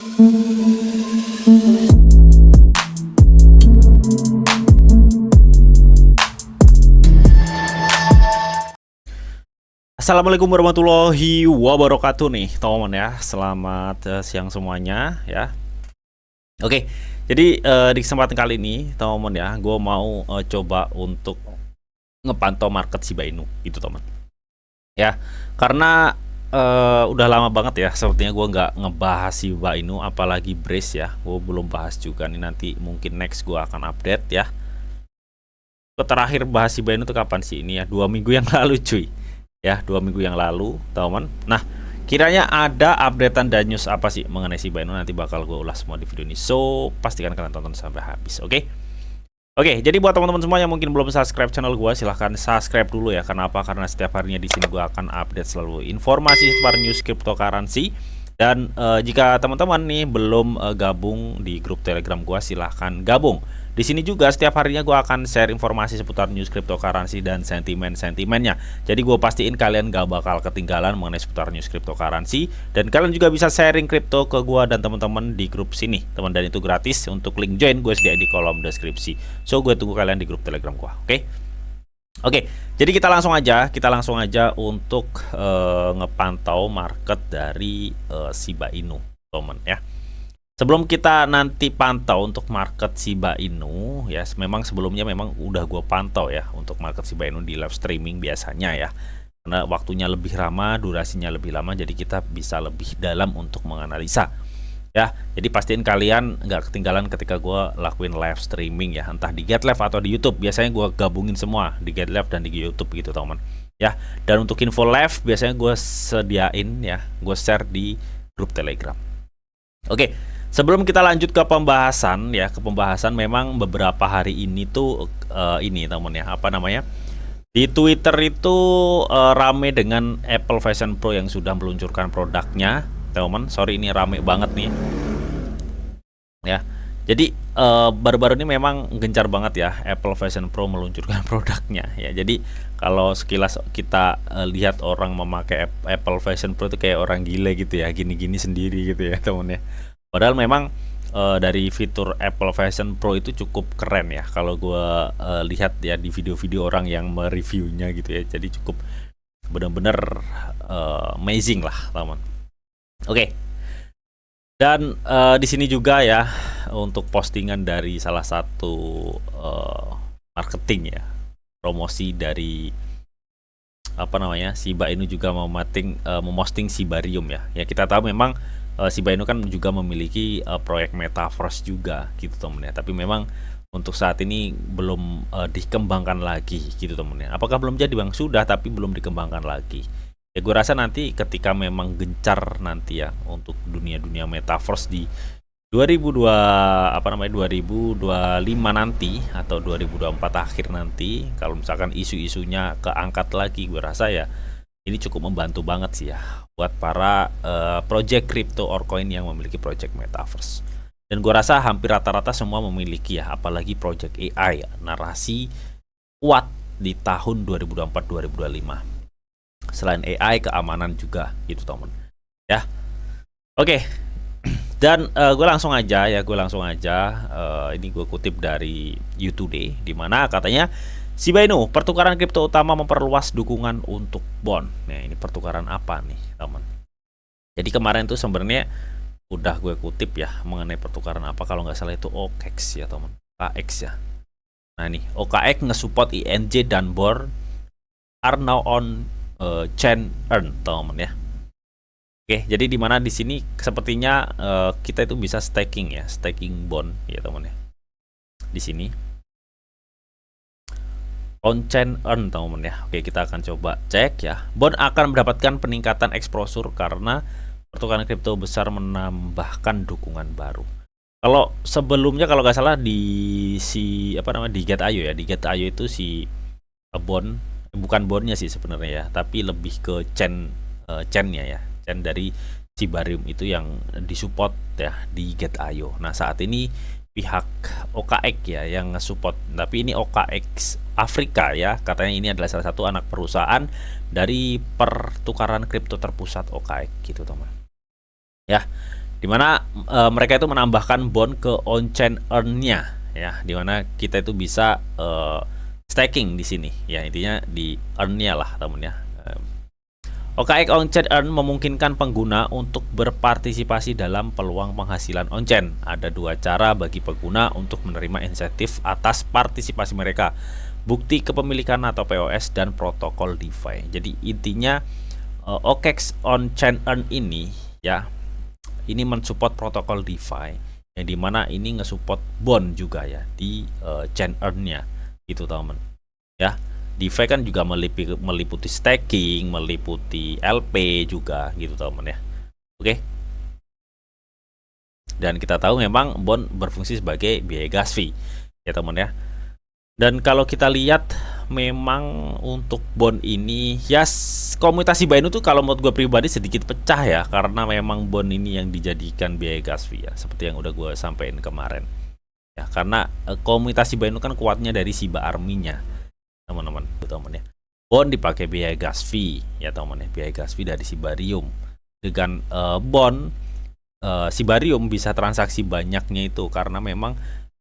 Assalamualaikum warahmatullahi wabarakatuh nih teman-teman ya. Selamat siang semuanya ya. Oke, jadi di kesempatan kali ini teman-teman ya, gue mau coba untuk ngepantau market Shiba Inu gitu teman. Ya, karena udah lama banget ya sepertinya gue nggak ngebahas Shiba Inu, apalagi Brace ya. Gue belum bahas juga nih, nanti mungkin next gue akan update ya. Terakhir bahas Shiba Inu tuh kapan sih? Ini ya 2 minggu yang lalu cuy ya, 2 minggu yang lalu teman. Nah, kiranya ada updatean dan news apa sih mengenai Shiba Inu, nanti bakal gue ulas semua di video ini, so pastikan kalian tonton sampai habis. Oke, jadi buat teman-teman semua yang mungkin belum subscribe channel gue, silahkan subscribe dulu ya. Kenapa? Karena setiap harinya di sini gue akan update selalu informasi seputar news cryptocurrency. Dan jika teman-teman nih belum gabung di grup Telegram gue, silahkan gabung. Di sini juga setiap harinya gue akan share informasi seputar news cryptocurrency dan sentimen-sentimennya. Jadi gue pastiin kalian gak bakal ketinggalan mengenai seputar news cryptocurrency. Dan kalian juga bisa sharing kripto ke gue dan teman-teman di grup sini, teman, dan itu gratis. Untuk link join gue sediain di kolom deskripsi. So gue tunggu kalian di grup Telegram gue. Oke, jadi kita langsung aja untuk ngepantau market dari Shiba Inu, teman ya. Sebelum kita nanti pantau untuk market Shiba Inu ya, memang sebelumnya memang udah gue pantau ya untuk market Shiba Inu di live streaming biasanya ya, karena waktunya lebih lama, durasinya lebih lama, jadi kita bisa lebih dalam untuk menganalisa ya. Jadi pastiin kalian nggak ketinggalan ketika gue lakuin live streaming ya, entah di GetLive atau di YouTube. Biasanya gue gabungin semua di GetLive dan di YouTube gitu teman ya. Dan untuk info live biasanya gue sediain ya, gue share di grup Telegram. Oke, sebelum kita lanjut ke pembahasan ya, memang beberapa hari ini tuh ini teman ya, apa namanya, di Twitter itu rame dengan Apple Vision Pro yang sudah meluncurkan produknya teman. Sorry, ini rame banget nih ya. Jadi baru-baru ini memang gencar banget ya Apple Vision Pro meluncurkan produknya ya. Jadi kalau sekilas kita lihat orang memakai Apple Vision Pro itu kayak orang gila gitu ya, gini-gini sendiri gitu ya teman ya. Padahal memang dari fitur Apple Vision Pro itu cukup keren ya kalau gue lihat ya di video-video orang yang mereviewnya gitu ya. Jadi cukup benar-benar amazing lah teman. Oke. Dan di sini juga ya untuk postingan dari salah satu marketing ya, promosi dari apa namanya, Shiba Inu juga memosting Shibarium ya. Ya kita tahu memang Shiba Inu kan juga memiliki proyek metaverse juga gitu temen ya. Tapi memang untuk saat ini belum dikembangkan lagi gitu temen ya. Apakah belum jadi bang? Sudah, tapi belum dikembangkan lagi. Ya gue rasa nanti ketika memang gencar nanti ya untuk dunia metaverse di 2025 nanti atau 2024 akhir nanti, kalau misalkan isu-isunya keangkat lagi, gue rasa ya ini cukup membantu banget sih ya buat para project crypto or coin yang memiliki project metaverse. Dan gue rasa hampir rata-rata semua memiliki ya, apalagi project AI ya, narasi kuat di tahun 2024-2025. Selain AI, keamanan juga gitu teman ya. Oke, dan gue langsung aja ini gue kutip dari U-Today, di mana katanya Shiba Inu, pertukaran kripto utama memperluas dukungan untuk bond. Nah, ini pertukaran apa nih teman? Jadi kemarin tuh sebenarnya udah gue kutip ya mengenai pertukaran apa, kalau nggak salah itu OKX ya teman, OKX ya. Nah ini OKX nge-support INJ dan bond are now on chain earn teman ya. Oke, jadi di mana di sini sepertinya kita itu bisa staking ya, staking bond ya teman ya. Di sini on chain earn teman ya. Oke, kita akan coba cek ya. Bond akan mendapatkan peningkatan exposure karena pertukaran kripto besar menambahkan dukungan baru. Kalau sebelumnya kalau nggak salah di di Get.io ya, di Get.io itu si bond, bukan bondnya sih sebenarnya ya, tapi lebih ke chainnya ya, chain dari Shibarium itu yang disupport ya di Get.io. Nah saat ini pihak OKX ya yang nge-support, tapi ini OKX Afrika ya, katanya ini adalah salah satu anak perusahaan dari pertukaran kripto terpusat OKX gitu teman ya. Dimana mereka itu menambahkan bond ke on-chain earn-nya, ya, dimana kita itu bisa staking di sini, ya, intinya di earn-nya lah teman ya. OKX on-chain earn memungkinkan pengguna untuk berpartisipasi dalam peluang penghasilan on-chain. Ada dua cara bagi pengguna untuk menerima insentif atas partisipasi mereka: bukti kepemilikan atau POS dan protokol DeFi. Jadi intinya OKX on-chain earn ini, ya, ini mensupport protokol DeFi, yang dimana ini nge-support bond juga ya di chain earn-nya, gitu teman ya. DeFi kan juga meliputi staking, meliputi LP juga, gitu teman ya. Oke. Dan kita tahu memang bond berfungsi sebagai biaya gas fee, ya teman ya. Dan kalau kita lihat memang untuk bond ini, ya, komunitas Shiba Inu tuh kalau menurut gue pribadi sedikit pecah ya, karena memang bond ini yang dijadikan biaya gas fee ya, seperti yang udah gue sampaikan kemarin ya. Karena komunitas Shiba Inu kan kuatnya dari Shiba Army-nya, teman-teman ya. Bond dipakai biaya gas fee ya teman ya, biaya gas fee dari Shibarium. Dengan bond Shibarium bisa transaksi banyaknya itu karena memang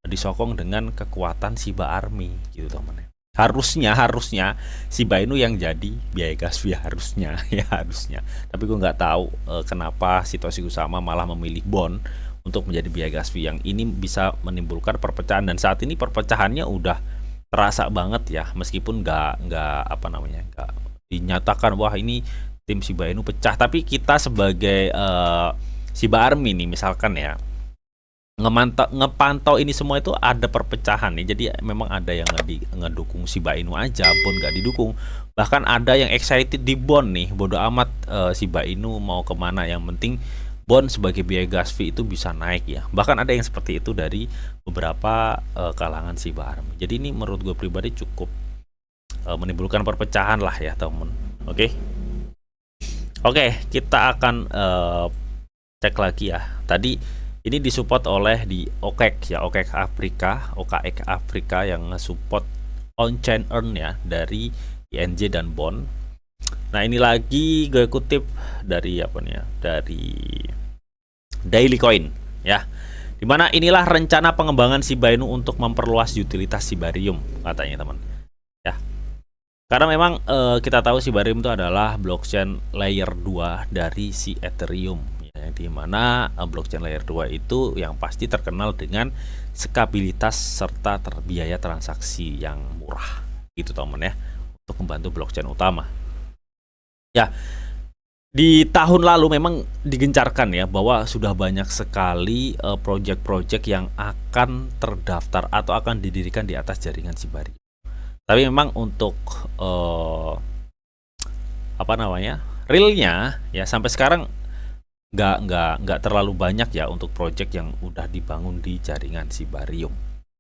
disokong dengan kekuatan Shiba Army, gitu teman ya. Harusnya Shiba Inu yang jadi biaya gas fee, harusnya ya, harusnya. Tapi gue nggak tahu kenapa situasi Kusama malah memilih bond untuk menjadi biaya gas fee, yang ini bisa menimbulkan perpecahan. Dan saat ini perpecahannya udah terasa banget ya, meskipun nggak dinyatakan wah ini tim Shiba Inu pecah, tapi kita sebagai Shiba Army nih misalkan ya, ngepantau ini semua itu ada perpecahan nih. Jadi memang ada yang ngedukung Shiba Inu aja, bond nggak didukung. Bahkan ada yang excited di bond nih, bodo amat Shiba Inu mau kemana, yang penting bond sebagai biaya gas fee itu bisa naik ya. Bahkan ada yang seperti itu dari beberapa kalangan Shiba Army. Jadi ini menurut gue pribadi cukup menimbulkan perpecahan lah ya temen. Oke, kita akan cek lagi ya. Tadi ini disupport oleh di OKX ya, OKX Afrika yang support on-chain earn ya dari INJ dan bond. Nah, ini lagi gue kutip dari apa nih ya, dari Daily Coin ya. Dimana inilah rencana pengembangan Shiba Inu untuk memperluas utilitas Shibarium, katanya teman ya. Karena memang kita tahu Shibarium itu adalah blockchain layer 2 dari si Ethereum ya, dimana blockchain layer 2 itu yang pasti terkenal dengan skabilitas serta biaya transaksi yang murah, gitu teman ya, untuk membantu blockchain utama. Ya, di tahun lalu memang digencarkan ya bahwa sudah banyak sekali project-project yang akan terdaftar atau akan didirikan di atas jaringan Shibarium. Tapi memang untuk realnya ya sampai sekarang nggak terlalu banyak ya untuk project yang udah dibangun di jaringan Shibarium.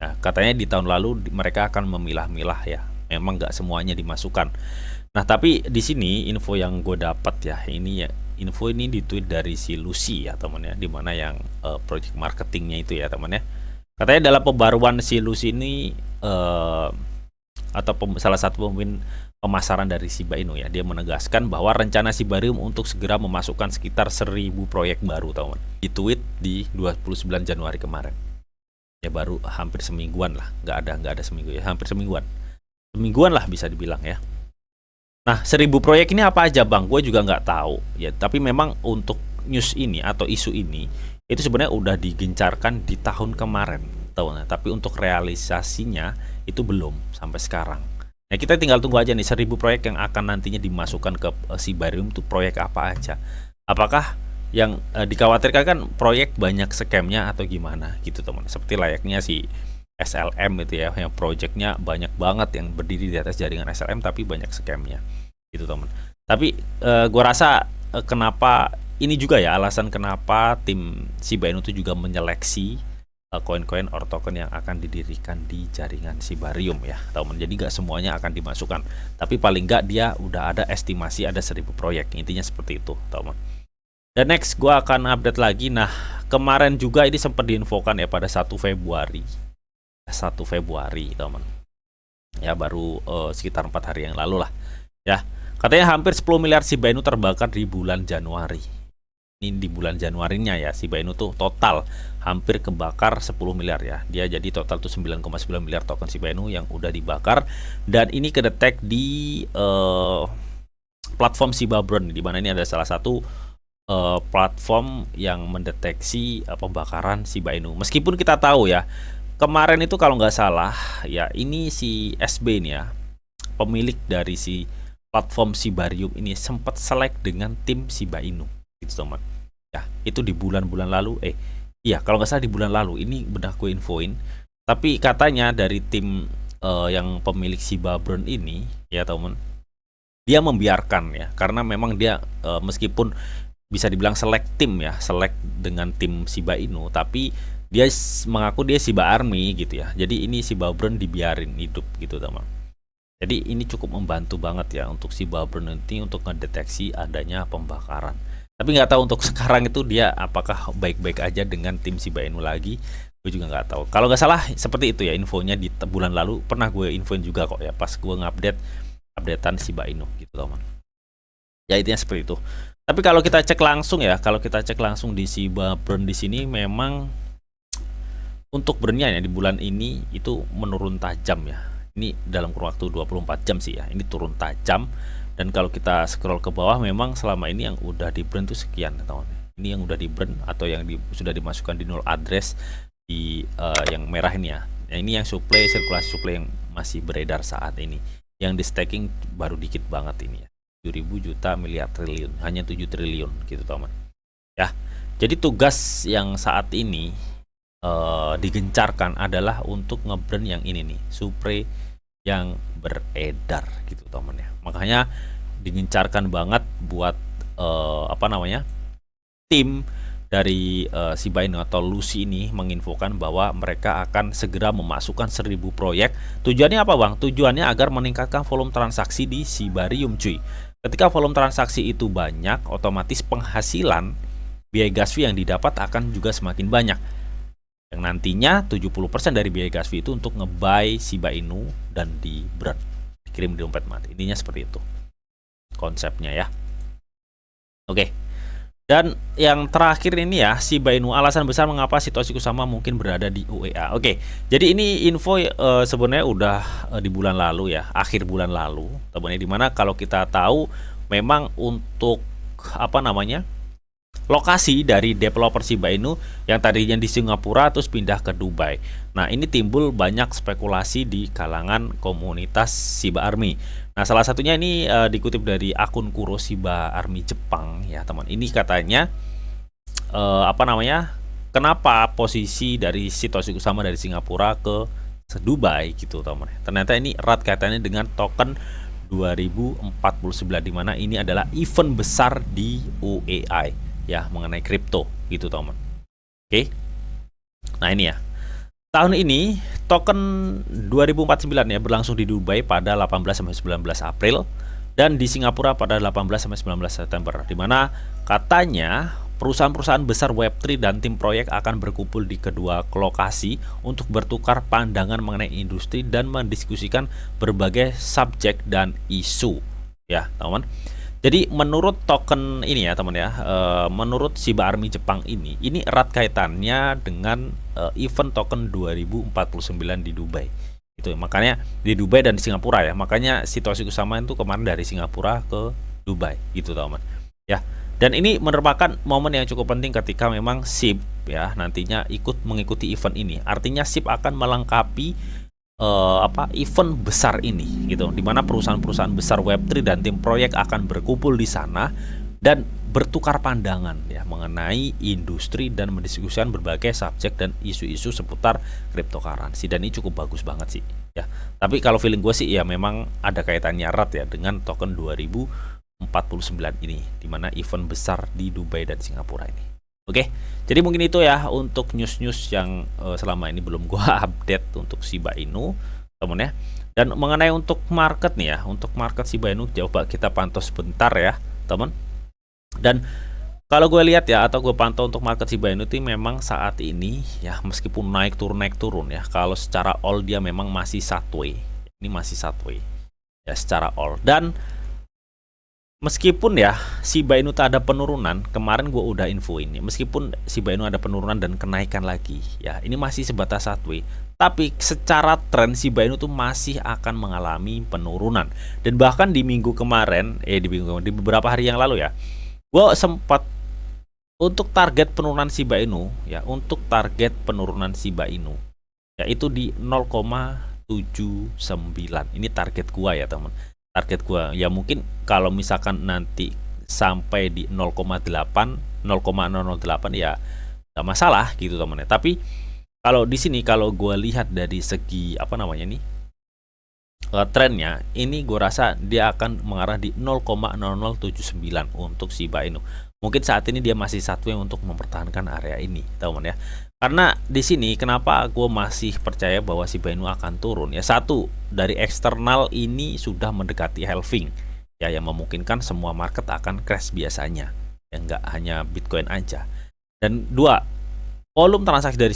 Nah, katanya di tahun lalu mereka akan memilah-milah ya, memang nggak semuanya dimasukkan. Nah, tapi di sini info yang gue dapat ya, ini ya, info ini ditweet dari si Lucy ya teman ya, dimana yang project marketingnya itu ya teman ya. Katanya dalam pembaruan si Lucy ini salah satu pemimpin pemasaran dari Shiba Inu ya, dia menegaskan bahwa rencana Shibarium untuk segera memasukkan sekitar 1000 proyek baru teman. Di tweet di 29 Januari kemarin. Ya baru hampir semingguan lah, nggak ada seminggu ya, hampir semingguan lah bisa dibilang ya. Nah, 1000 proyek ini apa aja bang? Gue juga nggak tahu ya. Tapi memang untuk news ini atau isu ini itu sebenarnya udah digencarkan di tahun kemarin, tahun. Tapi untuk realisasinya itu belum sampai sekarang. Nah, kita tinggal tunggu aja nih 1000 proyek yang akan nantinya dimasukkan ke Shibarium itu proyek apa aja. Apakah yang dikhawatirkan kan proyek banyak scamnya atau gimana gitu teman? Seperti layaknya si SLM itu ya, yang projectnya banyak banget yang berdiri di atas jaringan SLM tapi banyak scamnya gitu teman. Tapi gue rasa kenapa ini juga ya alasan kenapa tim Shiba Inu itu juga menyeleksi koin-koin or token yang akan didirikan di jaringan Shibarium ya teman. Jadi gak semuanya akan dimasukkan, tapi paling gak dia udah ada estimasi ada 1000 proyek, intinya seperti itu teman. Dan next gue akan update lagi. Nah, kemarin juga ini sempat diinfokan ya pada 1 Februari teman ya, baru sekitar 4 hari yang lalu lah ya. Katanya hampir 10 miliar Shiba Inu terbakar di bulan Januari. ini di bulan Januarinya ya, Shiba Inu tuh total hampir kebakar 10 miliar ya. Dia jadi total tuh 9,9 miliar token Shiba Inu yang udah dibakar, dan ini kedetek di platform Shiba Burn, di mana ini ada salah satu platform yang mendeteksi pembakaran Shiba Inu. Meskipun kita tahu ya, kemarin itu kalau nggak salah ya, ini si SB nih ya, pemilik dari si platform Shibarium ini sempat selek dengan tim Shiba Inu gitu teman ya. Itu di bulan-bulan lalu, iya kalau nggak salah di bulan lalu, ini benar gue infoin. Tapi katanya dari tim yang pemilik Shiba Burn ini ya teman, dia membiarkan ya, karena memang dia meskipun bisa dibilang selek tim ya, selek dengan tim Shiba Inu, tapi dia mengaku dia Shiba Army gitu ya. Jadi ini Shiba Burn dibiarin hidup gitu teman. Jadi ini cukup membantu banget ya untuk Shiba Burn nanti untuk mendeteksi adanya pembakaran. Tapi nggak tahu untuk sekarang itu dia apakah baik-baik aja dengan tim Shiba Inu lagi. Gue juga nggak tahu. Kalau nggak salah seperti itu ya infonya di bulan lalu, pernah gue infoin juga kok ya pas gue updatean Shiba Inu gitu teman. Ya intinya seperti itu. Tapi kalau kita cek langsung ya, kalau kita cek langsung di Shiba Burn di sini, memang untuk burnnya ya di bulan ini itu menurun tajam ya. Ini dalam kurun waktu 24 jam sih ya, ini turun tajam. Dan kalau kita scroll ke bawah, memang selama ini yang udah di burn tuh sekian teman. Ini yang udah di burn atau yang sudah dimasukkan di null address di yang merah ini ya. Nah, ini yang supply, sirkulasi supply yang masih beredar saat ini. Yang di staking baru dikit banget ini ya, 7.000 juta miliar triliun, hanya 7 triliun gitu teman ya. Jadi tugas yang saat ini digencarkan adalah untuk ngeburn yang ini nih, supply yang beredar gitu teman ya. Makanya digencarkan banget buat tim dari Shiba Inu atau Lucy ini menginfokan bahwa mereka akan segera memasukkan 1000 proyek. Tujuannya apa bang? Tujuannya agar meningkatkan volume transaksi di Shibarium cuy. Ketika volume transaksi itu banyak, otomatis penghasilan biaya gas fee yang didapat akan juga semakin banyak. Yang nantinya 70% dari biaya gas fee itu untuk nge-buy Shiba Inu dan di burn, dikirim di dompet mati. Intinya seperti itu konsepnya ya. Oke. Dan yang terakhir ini ya, Shiba Inu, alasan besar mengapa Satoshi Kusama mungkin berada di UEA. Oke. Jadi ini info sebenarnya udah di bulan lalu ya, akhir bulan lalu. Teman-teman, dimana kalau kita tahu memang untuk lokasi dari developer Shiba Inu yang tadinya di Singapura terus pindah ke Dubai. Nah, ini timbul banyak spekulasi di kalangan komunitas Shiba Army. Nah, salah satunya ini dikutip dari akun Kuro Shiba Army Jepang ya, teman. Ini katanya kenapa posisi dari Satoshi Kusama dari Singapura ke Dubai gitu, teman. Ternyata ini erat kaitannya dengan token 2049, di mana ini adalah event besar di OEI ya, mengenai kripto gitu teman. Oke. Nah, ini ya. Tahun ini token 2049 ya berlangsung di Dubai pada 18 sampai 19 April dan di Singapura pada 18 sampai 19 September, di mana katanya perusahaan-perusahaan besar Web3 dan tim proyek akan berkumpul di kedua lokasi untuk bertukar pandangan mengenai industri dan mendiskusikan berbagai subjek dan isu ya, teman. Jadi menurut token ini ya teman ya, menurut Shiba Army Jepang ini erat kaitannya dengan event token 2049 di Dubai. Itu makanya di Dubai dan di Singapura ya. Makanya Satoshi Kusama itu kemarin dari Singapura ke Dubai gitu teman. Ya. Dan ini merupakan momen yang cukup penting ketika memang SHIB ya nantinya mengikuti event ini. Artinya SHIB akan melengkapi event besar ini gitu, dimana perusahaan-perusahaan besar Web3 dan tim proyek akan berkumpul di sana dan bertukar pandangan ya mengenai industri dan mendiskusikan berbagai subjek dan isu-isu seputar cryptocurrency. Dan ini cukup bagus banget sih ya. Tapi kalau feeling gue sih ya memang ada kaitannya erat ya dengan token 2049 ini, dimana event besar di Dubai dan Singapura ini. Oke, jadi mungkin itu ya untuk news-news yang selama ini belum gua update untuk Shiba Inu, teman ya. Dan mengenai untuk market nih ya, untuk market Shiba Inu coba kita pantau sebentar ya, teman. Dan kalau gue lihat ya atau gue pantau untuk market Shiba Inu itu memang saat ini ya meskipun naik turun ya, kalau secara all dia memang masih sideways. Ini masih sideways ya secara all. Dan Meskipun ya Shiba Inu tak ada penurunan, kemarin gue udah infoin ya, meskipun Shiba Inu ada penurunan dan kenaikan lagi, ya ini masih sebatas sideways. Tapi secara tren Shiba Inu tuh masih akan mengalami penurunan. Dan bahkan di minggu kemarin, di beberapa hari yang lalu ya, gue sempat untuk target penurunan Shiba Inu ya, untuk target penurunan Shiba Inu yaitu di 0,79. Ini target gua ya teman. Target gua ya mungkin kalau misalkan nanti sampai di 0,8 0,008 ya nggak masalah gitu teman ya. Tapi kalau di sini kalau gua lihat dari segi apa namanya nih trennya, ini gua rasa dia akan mengarah di 0,0079 untuk Shiba Inu. Mungkin saat ini dia masih satu yang untuk mempertahankan area ini teman ya. Karena di sini kenapa gue masih percaya bahwa Shiba Inu akan turun ya, satu dari eksternal ini sudah mendekati halving ya, yang memungkinkan semua market akan crash biasanya ya, nggak hanya Bitcoin aja. Dan dua, volume transaksi dari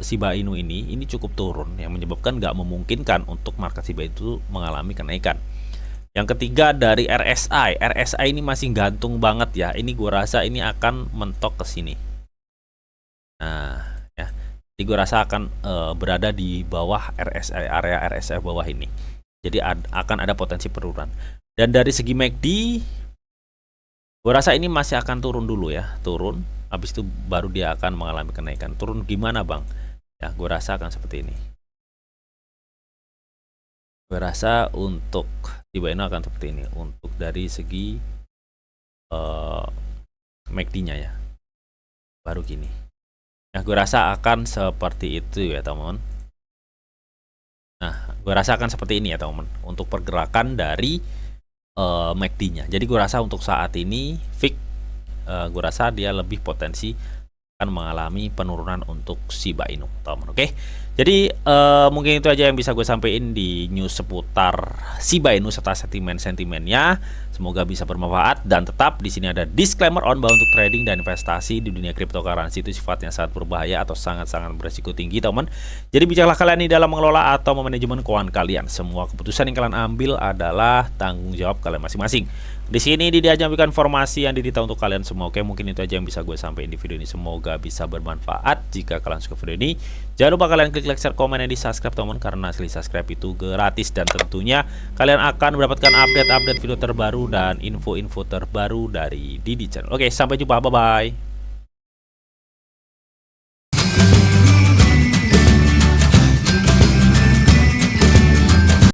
Shiba Inu ini cukup turun yang menyebabkan nggak memungkinkan untuk market Shiba itu mengalami kenaikan. Yang ketiga dari RSI ini masih gantung banget ya, ini gue rasa ini akan mentok ke sini. Nah ya, jadi gue rasa akan berada di bawah RSI, area RSI bawah ini. Jadi akan ada potensi penurunan. Dan dari segi MACD, gue rasa ini masih akan turun dulu ya, turun. Habis itu baru dia akan mengalami kenaikan. Turun gimana bang? Ya, gue rasa akan seperti ini. Gue rasa untuk Shiba Inu akan seperti ini. Untuk dari segi MACD-nya ya, baru gini. Nah, gue rasa akan seperti itu ya teman. Nah, gue rasa akan seperti ini ya teman. Untuk pergerakan dari MACD-nya. Jadi gue rasa untuk saat ini fix, gue rasa dia lebih potensi akan mengalami penurunan untuk Shiba Inu teman. Oke. Jadi mungkin itu aja yang bisa gue sampaikan di news seputar Shiba Inu serta sentimen-sentimennya. Semoga bisa bermanfaat, dan tetap di sini ada disclaimer on bahwa untuk trading dan investasi di dunia cryptocurrency itu sifatnya sangat berbahaya atau sangat-sangat beresiko tinggi teman. Jadi bijaklah kalian di dalam mengelola atau memanajemen keuangan kalian. Semua keputusan yang kalian ambil adalah tanggung jawab kalian masing-masing. Di sini Didi aja memberikan informasi yang Didi tahu untuk kalian semua. Oke, mungkin itu aja yang bisa gue sampaikan di video ini. Semoga bisa bermanfaat. Jika kalian suka video ini, jangan lupa kalian klik like, share, komen, dan di subscribe teman, karena hasil subscribe itu gratis, dan tentunya kalian akan mendapatkan update-update video terbaru dan info-info terbaru dari Didi Channel. Oke, sampai jumpa, bye-bye.